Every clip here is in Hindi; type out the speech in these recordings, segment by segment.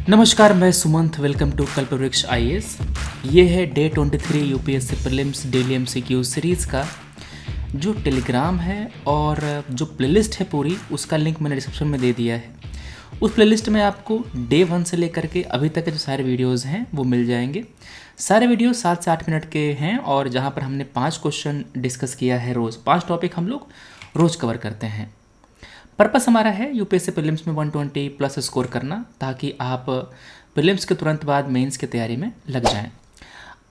नमस्कार, मैं Sumant. Welcome to Kalpavriksh IAS. ये है day 23 UPSC prelims daily MCQ series का जो टेलीग्राम है और जो प्लेलिस्ट है पूरी, उसका लिंक मैंने डिस्क्रिप्शन में दे दिया है। उस प्लेलिस्ट में आपको डे 1 से लेकर के अभी तक के जो सारे वीडियोज़ हैं वो मिल जाएंगे। सारे वीडियो 7 से 8 मिनट के हैं और जहाँ पर हमने 5 क्वेश्चन डिस्कस किया है रोज़। 5 टॉपिक हम लोग रोज़ कवर करते हैं। पर्पस हमारा है यूपीएससी प्रीलिम्स में 120 प्लस स्कोर करना, ताकि आप प्रीलिम्स के तुरंत बाद मेंस की तैयारी में लग जाएं।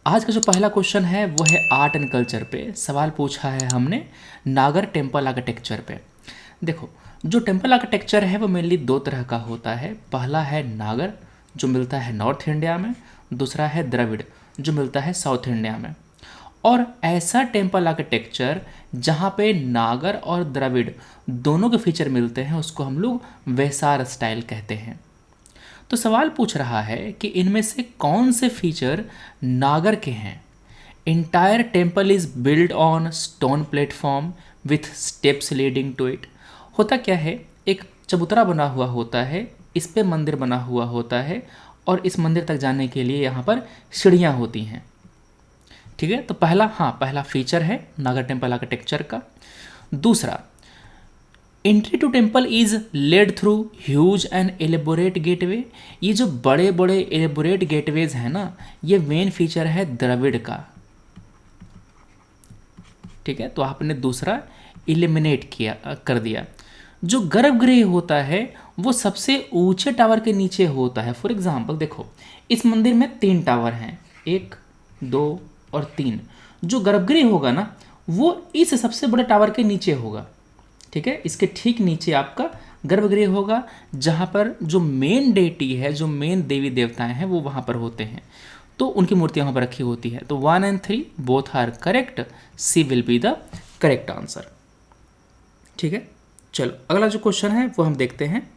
आज का जो पहला क्वेश्चन है वो है आर्ट एंड कल्चर पे। सवाल पूछा है हमने नागर टेम्पल आर्किटेक्चर पे। देखो, जो टेम्पल आर्किटेक्चर है वो मेनली 2 तरह का होता है। पहला है नागर जो मिलता है नॉर्थ इंडिया में, दूसरा है द्रविड़ जो मिलता है साउथ इंडिया में। और ऐसा टेम्पल आर्किटेक्चर जहाँ पे नागर और द्रविड़ दोनों के फीचर मिलते हैं उसको हम लोग वैसार स्टाइल कहते हैं। तो सवाल पूछ रहा है कि इनमें से कौन से फीचर नागर के हैं। Entire temple is build on stone platform with steps leading to it. होता क्या है, एक चबूतरा बना हुआ होता है, इस पे मंदिर बना हुआ होता है और इस मंदिर तक जाने के लिए यहाँ पर सीढ़ियाँ होती हैं। ठीक है, तो पहला फीचर है नागर टेम्पल आर्किटेक्चर का। दूसरा, entry to temple is led through huge and elaborate gateway. ये जो बड़े बड़े एलेबोरेट गेटवेज हैं ना, ये मेन फीचर है द्रविड़ का। ठीक है, तो आपने दूसरा इलिमिनेट कर दिया। जो गर्भगृह होता है वो सबसे ऊंचे टावर के नीचे होता है। फॉर एग्जाम्पल देखो, इस मंदिर में 3 टावर हैं, 1, 2 और 3। जो गर्भगृह होगा ना वो इस सबसे बड़े टावर के नीचे होगा। ठीक है, इसके ठीक नीचे आपका गर्भगृह होगा, जहाँ पर जो मेन डेटी है, जो मेन देवी देवताएं हैं वो वहाँ पर होते हैं, तो उनकी मूर्तियाँ वहाँ पर रखी होती है। तो 1 and 3 both are correct. C will be the correct answer. ठीक है, चलो अगला जो क्वेश्चन है वो हम देखते हैं।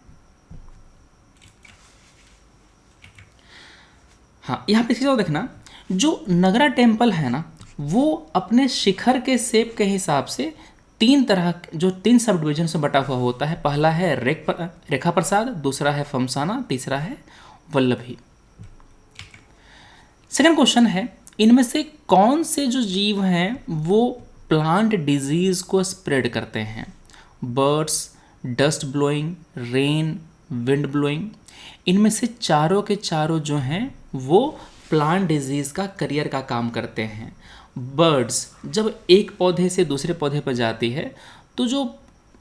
हाँ, यहाँ पे चीज़ देखना, जो नगरा टेम्पल है ना वो अपने शिखर के शेप के हिसाब से 3 सब डिवीजन से बटा हुआ होता है। पहला है रेखा प्रसाद, दूसरा है फमसाना, तीसरा है वल्लभी। सेकंड क्वेश्चन है, इनमें से कौन से जो जीव हैं वो प्लांट डिजीज को स्प्रेड करते हैं। Birds, dust blowing, rain, wind blowing. इनमें से चारों के चारों जो हैं वो प्लांट डिजीज़ का करियर का काम करते हैं। बर्ड्स जब एक पौधे से दूसरे पौधे पर जाती है तो जो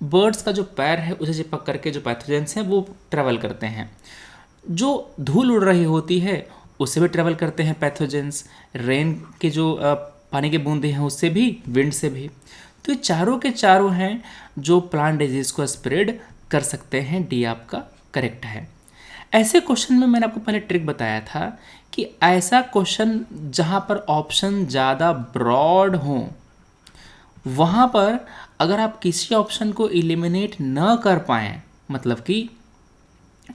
बर्ड्स का जो पैर है उसे चिपक करके जो पैथोजेंस हैं वो ट्रैवल करते हैं। जो धूल उड़ रही होती है उससे भी ट्रैवल करते हैं पैथोजेंस। रेन के जो पानी के बूंदे हैं उससे भी, विंड से भी। तो ये चारों के चारों हैं जो प्लांट डिजीज़ को स्प्रेड कर सकते हैं। डी आपका करेक्ट है। ऐसे क्वेश्चन में मैंने आपको पहले ट्रिक बताया था कि ऐसा क्वेश्चन जहाँ पर ऑप्शन ज़्यादा ब्रॉड हो, वहाँ पर अगर आप किसी ऑप्शन को एलिमिनेट न कर पाएँ, मतलब कि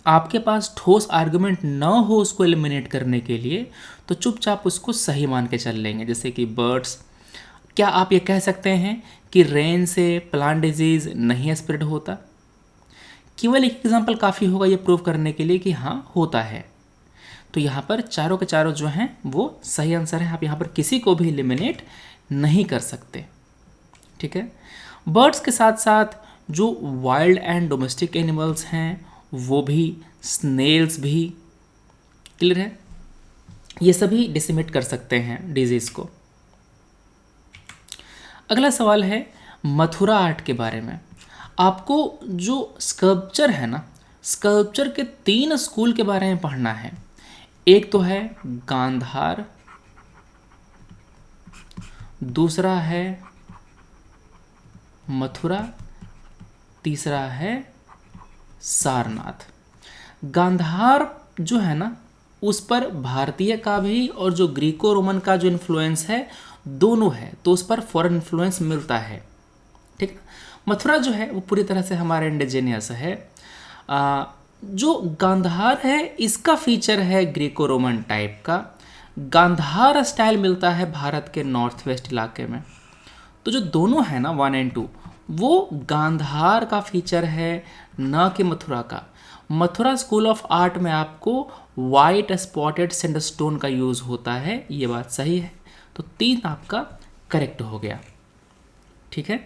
आपके पास ठोस आर्गुमेंट न हो उसको एलिमिनेट करने के लिए, तो चुपचाप उसको सही मान के चल लेंगे। जैसे कि बर्ड्स, क्या आप ये कह सकते हैं कि रेन से प्लांट डिजीज़ नहीं स्प्रेड होता? केवल एक एग्जाम्पल काफ़ी होगा ये प्रूव करने के लिए कि हाँ होता है। तो यहाँ पर चारों के चारों जो हैं वो सही आंसर है। आप यहाँ पर किसी को भी एलिमिनेट नहीं कर सकते। ठीक है, बर्ड्स के साथ साथ जो वाइल्ड एंड डोमेस्टिक एनिमल्स हैं वो भी, स्नेल्स भी, क्लियर है, ये सभी डिसिमेट कर सकते हैं डिजीज़ को। अगला सवाल है मथुरा आर्ट के बारे में। आपको जो स्कल्पचर है ना, स्कल्पचर के 3 स्कूल के बारे में पढ़ना है। एक तो है गांधार, दूसरा है मथुरा, तीसरा है सारनाथ। गांधार जो है ना उस पर भारतीय का भी और जो ग्रीको रोमन का जो इन्फ्लुएंस है दोनों है, तो उस पर फॉरेन इन्फ्लुएंस मिलता है। ठीक है, मथुरा जो है वो पूरी तरह से हमारे इंडिजीनियस है। जो गांधार है इसका फीचर है ग्रीको रोमन टाइप का। गांधार स्टाइल मिलता है भारत के नॉर्थ वेस्ट इलाके में। तो जो दोनों है ना 1 and 2 वो गांधार का फीचर है, न कि मथुरा का। मथुरा स्कूल ऑफ आर्ट में आपको वाइट स्पॉटेड सैंडस्टोन का यूज़ होता है, ये बात सही है। तो 3 आपका करेक्ट हो गया। ठीक है।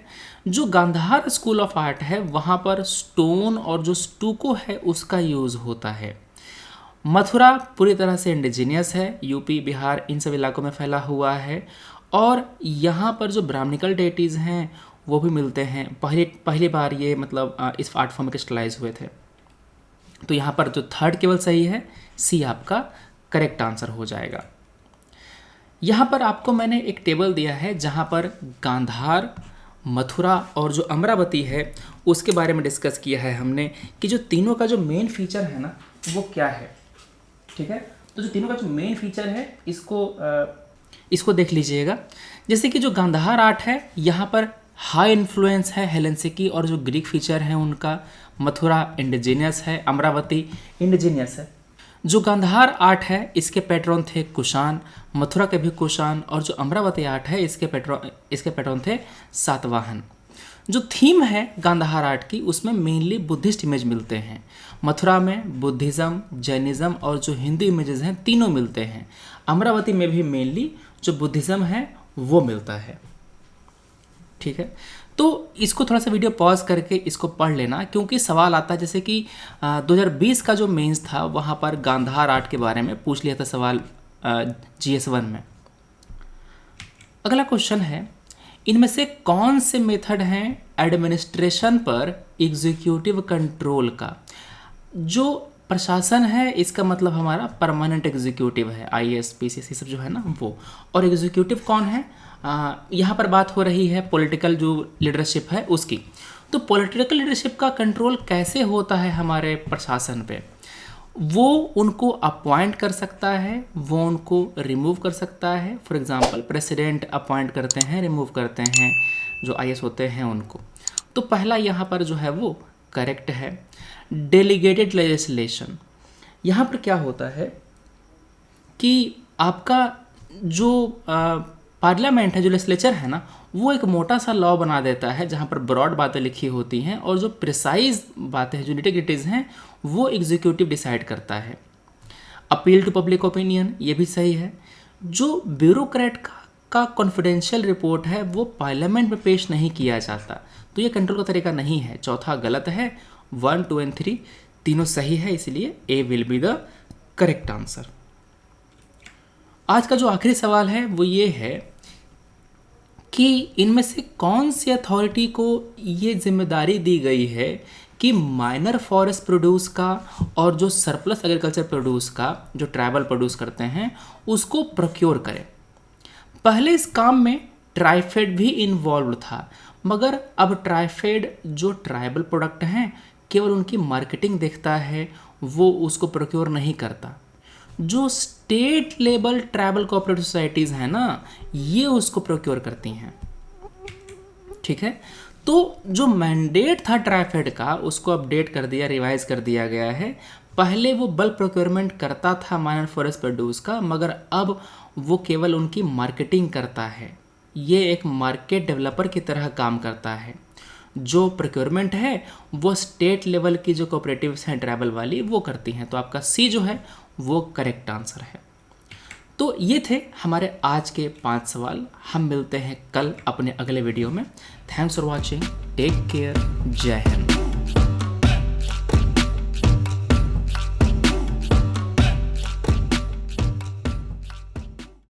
जो गांधार स्कूल ऑफ आर्ट है वहाँ पर स्टोन और जो स्टूको है उसका यूज़ होता है। मथुरा पूरी तरह से इंडिजीनियस है, यूपी बिहार इन सब इलाकों में फैला हुआ है। और यहाँ पर जो ब्राह्मणिकल डेटीज़ हैं वो भी मिलते हैं। पहली बार ये मतलब इस आर्ट फॉर्म में क्रिस्टलाइज हुए थे। तो यहाँ पर जो थर्ड केवल सही है, सी आपका करेक्ट आंसर हो जाएगा। यहाँ पर आपको मैंने एक टेबल दिया है जहाँ पर गांधार, मथुरा और जो अमरावती है उसके बारे में डिस्कस किया है हमने कि जो तीनों का जो मेन फीचर है ना वो क्या है। ठीक है। तो जो तीनों का जो मेन फीचर है इसको देख लीजिएगा। जैसे कि जो गांधार आर्ट है यहाँ पर हाई इन्फ्लुएंस है हेलेंसिकी और जो ग्रीक फीचर है उनका। मथुरा इंडिजीनियस है, अमरावती इंडिजीनियस है। जो गांधार आर्ट है इसके पैट्रन थे कुषाण, मथुरा के भी कुषाण, और जो अमरावती आर्ट है इसके पैट्रन थे सातवाहन। जो थीम है गांधार आर्ट की उसमें मेनली बुद्धिस्ट इमेज मिलते हैं। मथुरा में बुद्धिज़्म, जैनिज़्म और जो हिंदू इमेजेस हैं तीनों मिलते हैं। अमरावती में भी मेनली जो बुद्धिज़्म है वो मिलता है। ठीक है। तो इसको थोड़ा सा वीडियो पॉज करके इसको पढ़ लेना, क्योंकि सवाल आता है जैसे कि 2020 का जो मेंस था वहाँ पर गांधार आर्ट के बारे में पूछ लिया था सवाल GS1 में। अगला क्वेश्चन है, इनमें से कौन से मेथड हैं एडमिनिस्ट्रेशन पर एग्जीक्यूटिव कंट्रोल का। जो प्रशासन है इसका मतलब हमारा परमानेंट एग्जीक्यूटिव है, IAS PCS सब जो है ना वो। और एग्जीक्यूटिव कौन है, यहाँ पर बात हो रही है पॉलिटिकल जो लीडरशिप है उसकी। तो पॉलिटिकल लीडरशिप का कंट्रोल कैसे होता है हमारे प्रशासन पे, वो उनको अपॉइंट कर सकता है, वो उनको रिमूव कर सकता है। फॉर एग्जांपल प्रेसिडेंट अपॉइंट करते हैं, रिमूव करते हैं जो IAS होते हैं उनको। तो पहला यहाँ पर जो है वो करेक्ट है। डेलीगेटेड लेजिस्लेशन, यहाँ पर क्या होता है कि आपका जो पार्लियामेंट है, जो लेजिस्लेचर है ना, वो एक मोटा सा लॉ बना देता है जहाँ पर ब्रॉड बातें लिखी होती हैं और जो प्रिसाइज बातें हैं, जो निटी-ग्रिटीज़ हैं, वो एग्जीक्यूटिव डिसाइड करता है। अपील टू पब्लिक ओपिनियन, ये भी सही है। जो ब्यूरोक्रेट का कॉन्फिडेंशियल रिपोर्ट है वो पार्लियामेंट में पेश नहीं किया जाता, तो ये कंट्रोल का तरीका नहीं है। चौथा गलत है। 1, 2 and 3 तीनों सही है, इसलिए A will be the correct answer. आज का जो आखिरी सवाल है वो ये है कि इनमें से कौन सी अथॉरिटी को ये जिम्मेदारी दी गई है कि माइनर फॉरेस्ट प्रोड्यूस का और जो सरप्लस एग्रीकल्चर प्रोड्यूस का, जो ट्राइबल प्रोड्यूस करते हैं, उसको प्रोक्योर करें। पहले इस काम में ट्राइफेड भी इन्वॉल्व था, मगर अब ट्राइफेड जो ट्राइबल प्रोडक्ट हैं केवल उनकी मार्केटिंग देखता है, वो उसको प्रोक्योर नहीं करता। जो state level tribal cooperative societies हैं ना, ये उसको प्रोक्योर करती हैं। ठीक है। तो जो मैंडेट था ट्राइफेड का उसको अपडेट कर दिया, रिवाइज कर दिया गया है। पहले वो बल्क प्रोक्योरमेंट करता था माइनर फॉरेस्ट प्रोड्यूस का, मगर अब वो केवल उनकी मार्केटिंग करता है। ये एक मार्केट डेवलपर की तरह काम करता है। जो प्रोक्योरमेंट है वो स्टेट लेवल की जो कोऑपरेटिव्स हैं ट्राइबल वाली वो करती हैं। तो आपका सी जो है वो करेक्ट आंसर है। तो ये थे हमारे आज के 5 सवाल। हम मिलते हैं कल अपने अगले वीडियो में। Thanks for watching, take care, Jai Hind.